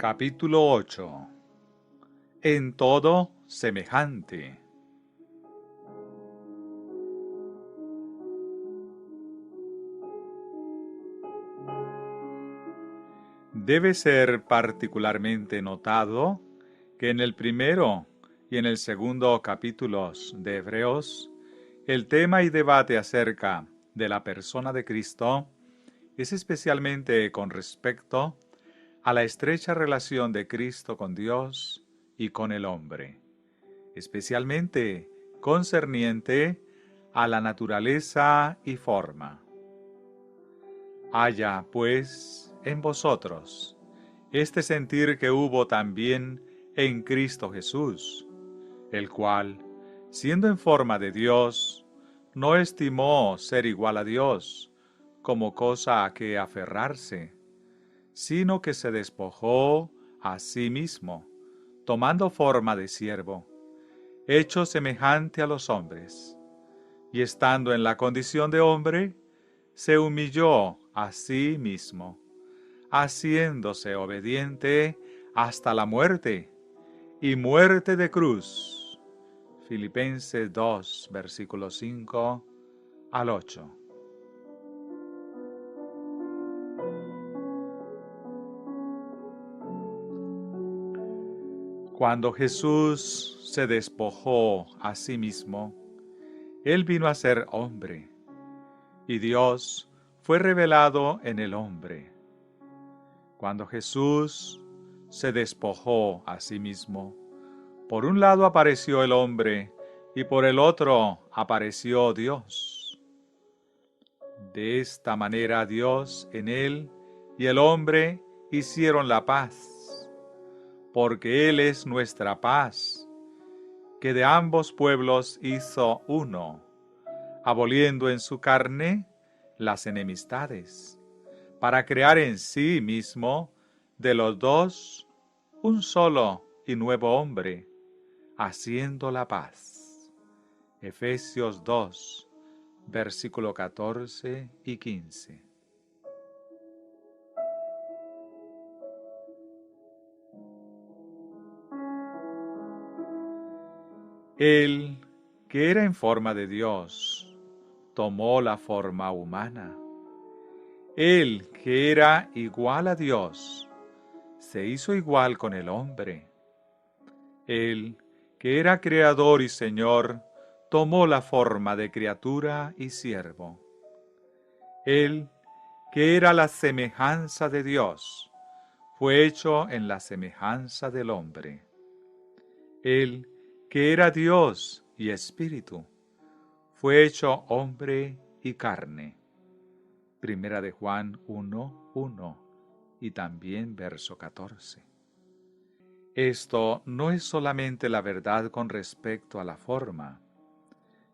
Capítulo 8. En todo semejante. Debe ser particularmente notado que en el primero y en el segundo capítulos de Hebreos, el tema y debate acerca de la persona de Cristo es especialmente con respecto a la estrecha relación de Cristo con Dios y con el hombre, especialmente concerniente a la naturaleza y forma. Haya, pues, en vosotros este sentir que hubo también en Cristo Jesús, el cual, siendo en forma de Dios, no estimó ser igual a Dios como cosa a que aferrarse, sino que se despojó a sí mismo, tomando forma de siervo, hecho semejante a los hombres, y estando en la condición de hombre, se humilló a sí mismo, haciéndose obediente hasta la muerte, y muerte de cruz. Filipenses 2, versículos 5 al 8. Cuando Jesús se despojó a sí mismo, Él vino a ser hombre, y Dios fue revelado en el hombre. Cuando Jesús se despojó a sí mismo, por un lado apareció el hombre, y por el otro apareció Dios. De esta manera Dios en él y el hombre hicieron la paz, porque Él es nuestra paz, que de ambos pueblos hizo uno, aboliendo en su carne las enemistades, para crear en sí mismo de los dos un solo y nuevo hombre, haciendo la paz. Efesios 2, versículo 14 y 15. Él, que era en forma de Dios, tomó la forma humana. Él, que era igual a Dios, se hizo igual con el hombre. Él, que era creador y Señor, tomó la forma de criatura y siervo. Él, que era la semejanza de Dios, fue hecho en la semejanza del hombre. Él, que era Dios y Espíritu, fue hecho hombre y carne. Primera de Juan 1:1 y también verso 14. Esto no es solamente la verdad con respecto a la forma,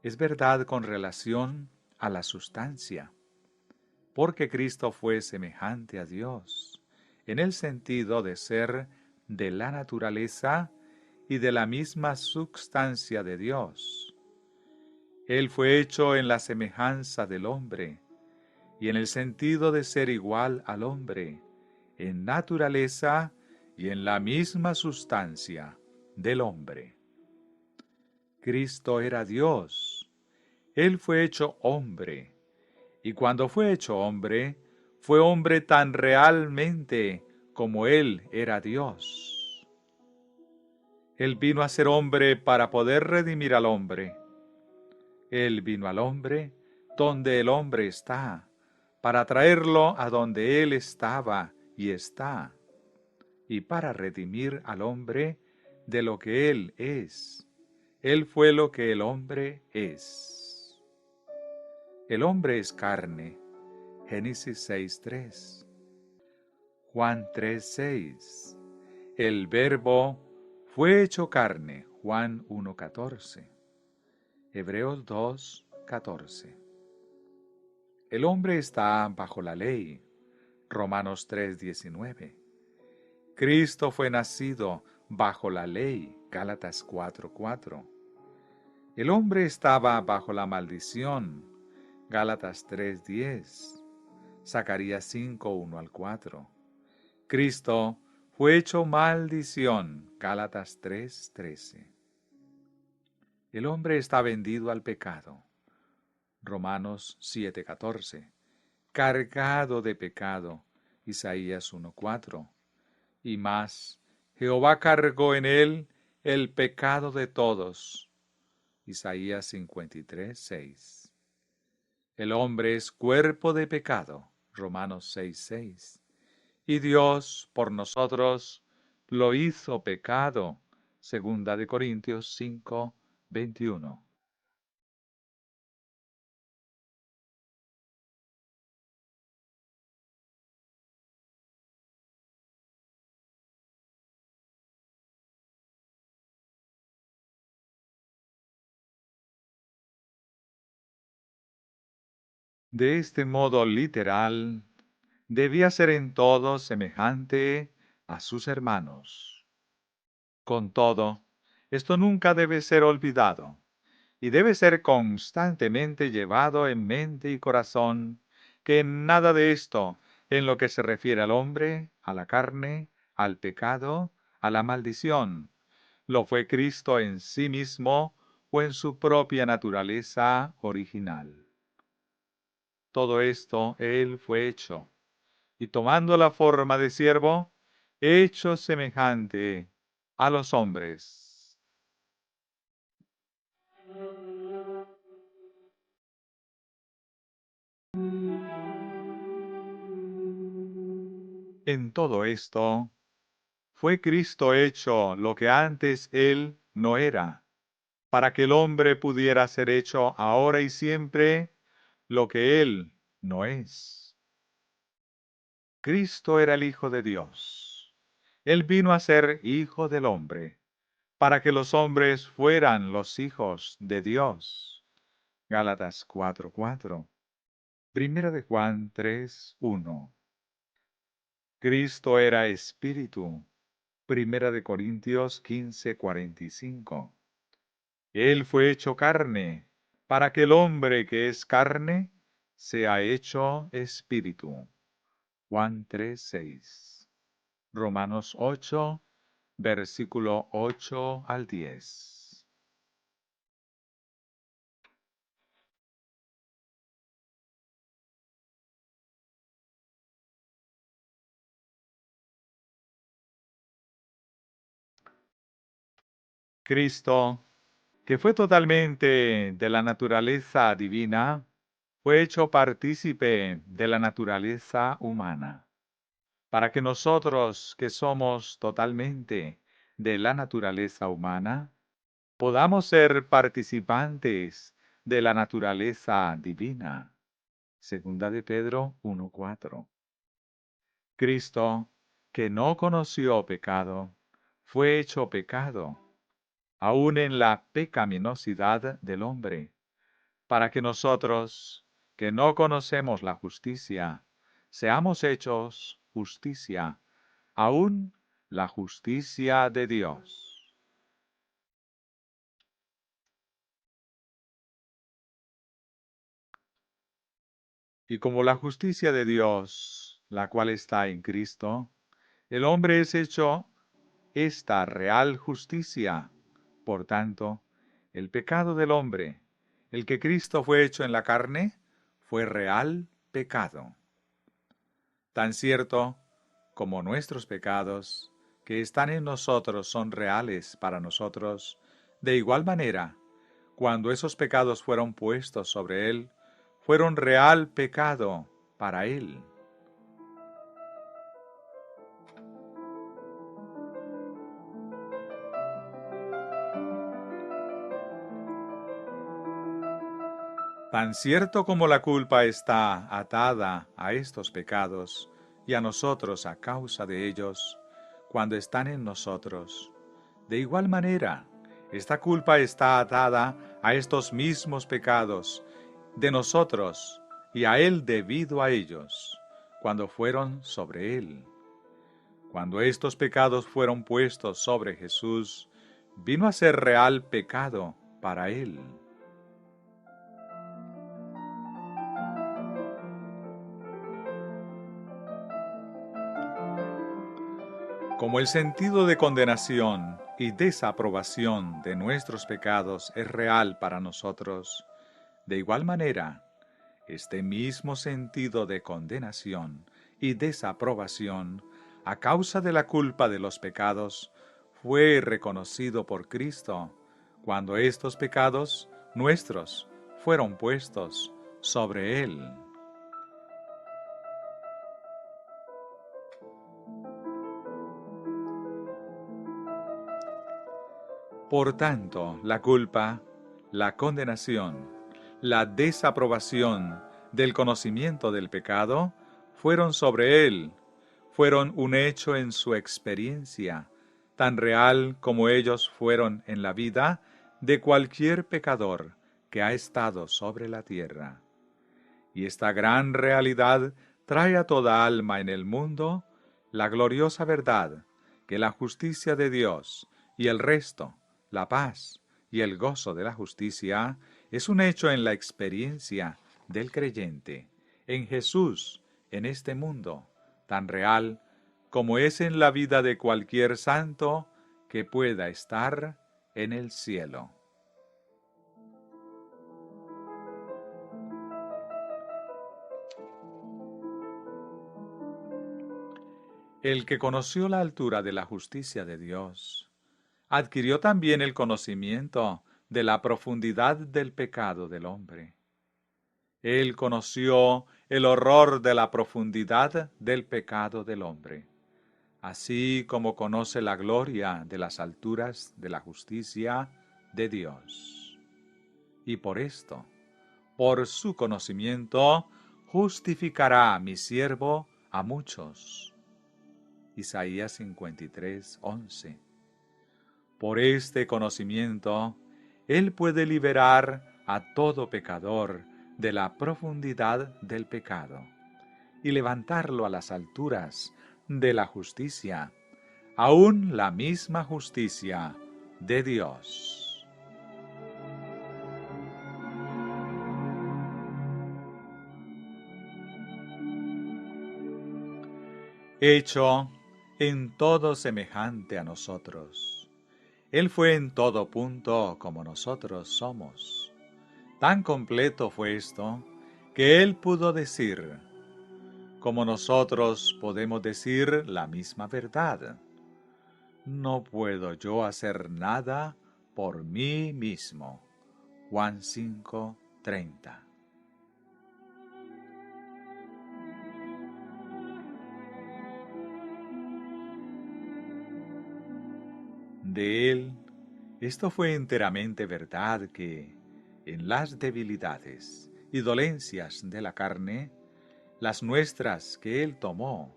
es verdad con relación a la sustancia, porque Cristo fue semejante a Dios, en el sentido de ser de la naturaleza y de la misma substancia de Dios. Él fue hecho en la semejanza del hombre, y en el sentido de ser igual al hombre, en naturaleza y en la misma sustancia del hombre. Cristo era Dios. Él fue hecho hombre, y cuando fue hecho hombre, fue hombre tan realmente como Él era Dios. Él vino a ser hombre para poder redimir al hombre. Él vino al hombre donde el hombre está, para traerlo a donde Él estaba y está, y para redimir al hombre de lo que Él es. Él fue lo que el hombre es. El hombre es carne. Génesis 6:3. Juan 3:6. El Verbo fue hecho carne. Juan 1:14. Hebreos 2:14. El hombre está bajo la ley. Romanos 3:19. Cristo fue nacido bajo la ley. Gálatas 4:4. El hombre estaba bajo la maldición. Gálatas 3:10. Zacarías 5:1 al 4. Cristo fue hecho maldición. Gálatas 3:13. El hombre está vendido al pecado. Romanos 7:14. Cargado de pecado. Isaías 1:4. Y más, Jehová cargó en él el pecado de todos. Isaías 53:6. El hombre es cuerpo de pecado. Romanos 6:6. Y Dios por nosotros lo hizo pecado. Segunda de Corintios 5:21. De este modo literal, debía ser en todo semejante a sus hermanos. Con todo, esto nunca debe ser olvidado y debe ser constantemente llevado en mente y corazón, que en nada de esto, en lo que se refiere al hombre, a la carne, al pecado, a la maldición, lo fue Cristo en sí mismo o en su propia naturaleza original. Todo esto Él fue hecho, y tomando la forma de siervo, hecho semejante a los hombres. En todo esto, fue Cristo hecho lo que antes Él no era, para que el hombre pudiera ser hecho ahora y siempre lo que Él no es. Cristo era el Hijo de Dios. Él vino a ser Hijo del hombre, para que los hombres fueran los hijos de Dios. Gálatas 4:4. Primera de Juan 3:1. Cristo era Espíritu. Primera de Corintios 15:45. Él fue hecho carne, para que el hombre que es carne sea hecho espíritu. Juan 3:6. Romanos 8, versículo 8 al 10. Cristo, que fue totalmente de la naturaleza divina, fue hecho partícipe de la naturaleza humana, para que nosotros, que somos totalmente de la naturaleza humana, podamos ser participantes de la naturaleza divina. Segunda de Pedro 1:4. Cristo, que no conoció pecado, fue hecho pecado, aun en la pecaminosidad del hombre, para que nosotros, que no conocemos la justicia, seamos hechos justicia, aun la justicia de Dios. Y como la justicia de Dios, la cual está en Cristo, el hombre es hecho esta real justicia. Por tanto, el pecado del hombre, el que Cristo fue hecho en la carne, fue real pecado. Tan cierto como nuestros pecados, que están en nosotros, son reales para nosotros, de igual manera, cuando esos pecados fueron puestos sobre él, fueron real pecado para él. Tan cierto como la culpa está atada a estos pecados y a nosotros a causa de ellos, cuando están en nosotros, de igual manera, esta culpa está atada a estos mismos pecados de nosotros y a Él debido a ellos, cuando fueron sobre Él. Cuando estos pecados fueron puestos sobre Jesús, vino a ser real pecado para Él. Como el sentido de condenación y desaprobación de nuestros pecados es real para nosotros, de igual manera, este mismo sentido de condenación y desaprobación a causa de la culpa de los pecados fue reconocido por Cristo cuando estos pecados nuestros fueron puestos sobre Él. Por tanto, la culpa, la condenación, la desaprobación del conocimiento del pecado fueron sobre Él, fueron un hecho en su experiencia, tan real como ellos fueron en la vida de cualquier pecador que ha estado sobre la tierra. Y esta gran realidad trae a toda alma en el mundo la gloriosa verdad que la justicia de Dios y el resto, la paz y el gozo de la justicia, es un hecho en la experiencia del creyente, en Jesús, en este mundo, tan real como es en la vida de cualquier santo que pueda estar en el cielo. El que conoció la altura de la justicia de Dios, adquirió también el conocimiento de la profundidad del pecado del hombre. Él conoció el horror de la profundidad del pecado del hombre, así como conoce la gloria de las alturas de la justicia de Dios. Y por esto, por su conocimiento, justificará mi siervo a muchos. Isaías 53, 11. Por este conocimiento, Él puede liberar a todo pecador de la profundidad del pecado y levantarlo a las alturas de la justicia, aún la misma justicia de Dios. Hecho en todo semejante a nosotros, Él fue en todo punto como nosotros somos. Tan completo fue esto que Él pudo decir, como nosotros podemos decir la misma verdad: no puedo yo hacer nada por mí mismo. Juan 5:30. De Él, esto fue enteramente verdad que, en las debilidades y dolencias de la carne, las nuestras que Él tomó,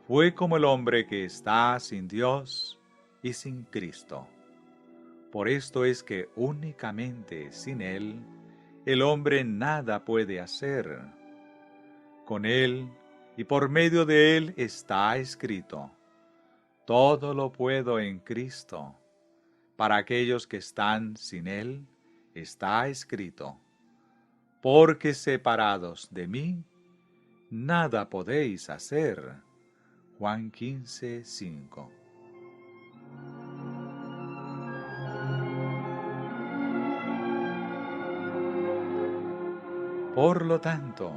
fue como el hombre que está sin Dios y sin Cristo. Por esto es que únicamente sin Él, el hombre nada puede hacer. Con Él y por medio de Él está escrito: todo lo puedo en Cristo. Para aquellos que están sin Él, está escrito: porque separados de mí, nada podéis hacer. Juan 15:5. Por lo tanto,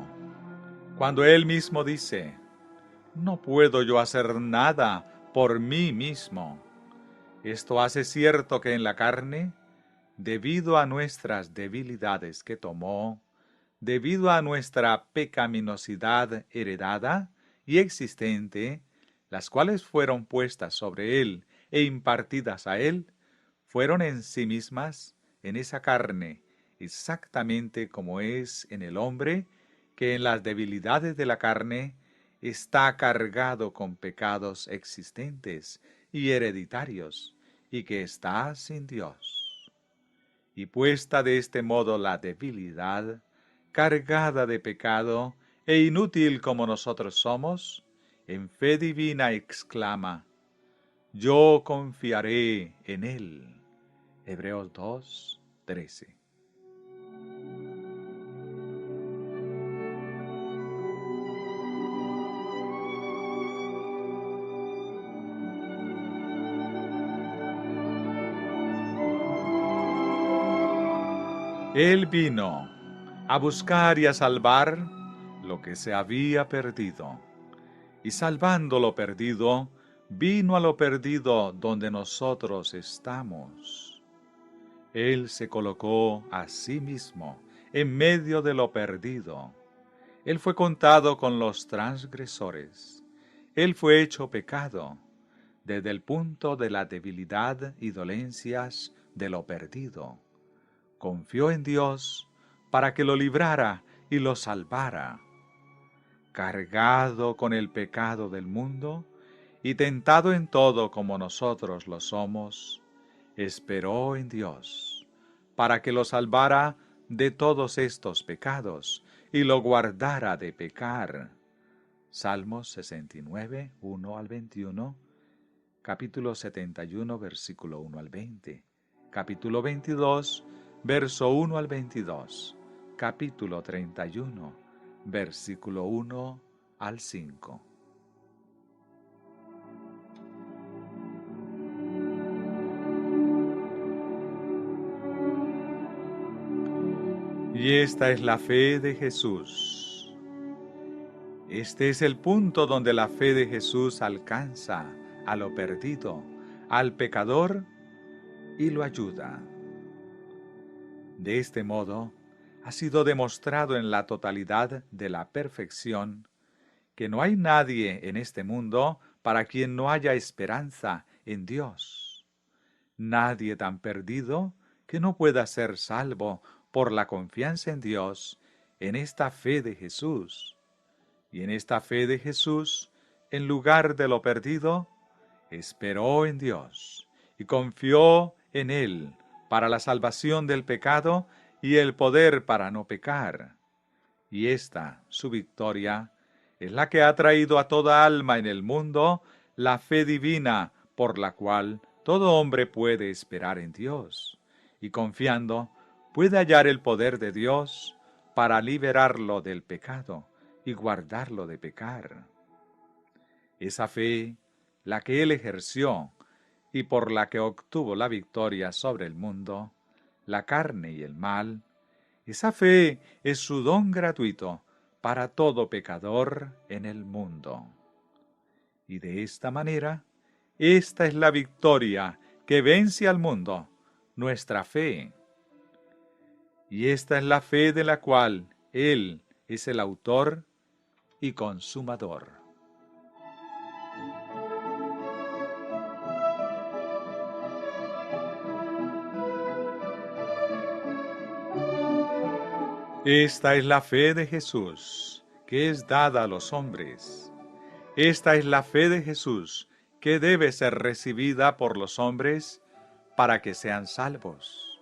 cuando Él mismo dice, no puedo yo hacer nada por mí mismo, esto hace cierto que en la carne, debido a nuestras debilidades que tomó, debido a nuestra pecaminosidad heredada y existente, las cuales fueron puestas sobre Él e impartidas a Él, fueron en sí mismas, en esa carne, exactamente como es en el hombre, que en las debilidades de la carne está cargado con pecados existentes y hereditarios, y que está sin Dios. Y puesta de este modo la debilidad, cargada de pecado e inútil como nosotros somos, en fe divina exclama: yo confiaré en Él. Hebreos 2:13. Él vino a buscar y a salvar lo que se había perdido. Y salvando lo perdido, vino a lo perdido donde nosotros estamos. Él se colocó a sí mismo en medio de lo perdido. Él fue contado con los transgresores. Él fue hecho pecado desde el punto de la debilidad y dolencias de lo perdido. Confió en Dios para que lo librara y lo salvara. Cargado con el pecado del mundo y tentado en todo como nosotros lo somos, esperó en Dios para que lo salvara de todos estos pecados y lo guardara de pecar. Salmos 69, 1 al 21, capítulo 71, versículo 1 al 20, capítulo 22, verso 1 al 22, capítulo 31, versículo 1 al 5. Y esta es la fe de Jesús. Este es el punto donde la fe de Jesús alcanza a lo perdido, al pecador, y lo ayuda. De este modo, ha sido demostrado en la totalidad de la perfección que no hay nadie en este mundo para quien no haya esperanza en Dios. Nadie tan perdido que no pueda ser salvo por la confianza en Dios, en esta fe de Jesús. Y en esta fe de Jesús, en lugar de lo perdido, esperó en Dios y confió en Él para la salvación del pecado y el poder para no pecar. Y esta, su victoria, es la que ha traído a toda alma en el mundo la fe divina por la cual todo hombre puede esperar en Dios y confiando puede hallar el poder de Dios para liberarlo del pecado y guardarlo de pecar. Esa fe, la que él ejerció y por la que obtuvo la victoria sobre el mundo, la carne y el mal, esa fe es su don gratuito para todo pecador en el mundo. Y de esta manera, esta es la victoria que vence al mundo, nuestra fe. Y esta es la fe de la cual Él es el autor y consumador. Esta es la fe de Jesús, que es dada a los hombres. Esta es la fe de Jesús, que debe ser recibida por los hombres para que sean salvos.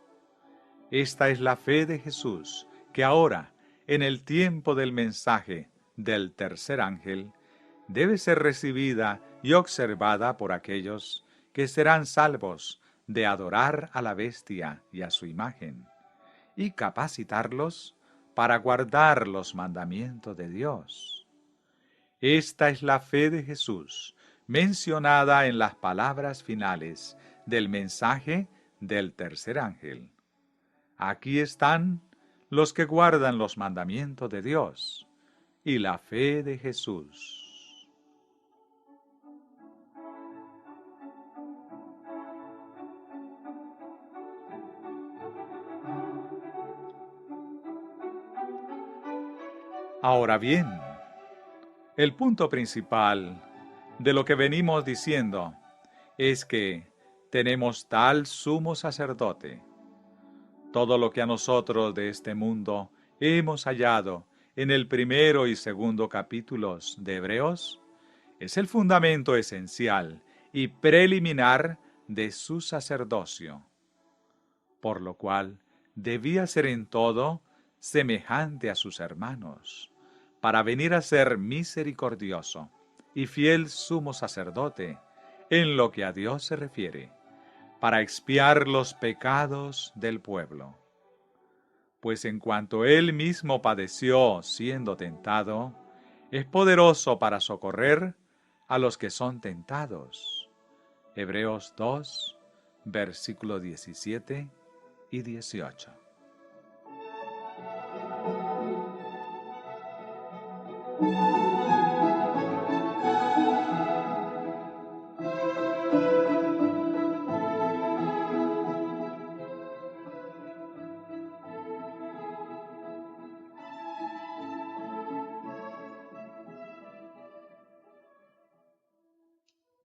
Esta es la fe de Jesús, que ahora, en el tiempo del mensaje del tercer ángel, debe ser recibida y observada por aquellos que serán salvos de adorar a la bestia y a su imagen, y capacitarlos para guardar los mandamientos de Dios. Esta es la fe de Jesús, mencionada en las palabras finales del mensaje del tercer ángel. Aquí están los que guardan los mandamientos de Dios y la fe de Jesús. Ahora bien, el punto principal de lo que venimos diciendo es que tenemos tal sumo sacerdote. Todo lo que a nosotros de este mundo hemos hallado en el primero y segundo capítulos de Hebreos es el fundamento esencial y preliminar de su sacerdocio, por lo cual debía ser en todo semejante a sus hermanos, para venir a ser misericordioso y fiel sumo sacerdote en lo que a Dios se refiere, para expiar los pecados del pueblo. Pues en cuanto él mismo padeció siendo tentado, es poderoso para socorrer a los que son tentados. Hebreos 2, versículos 17 y 18.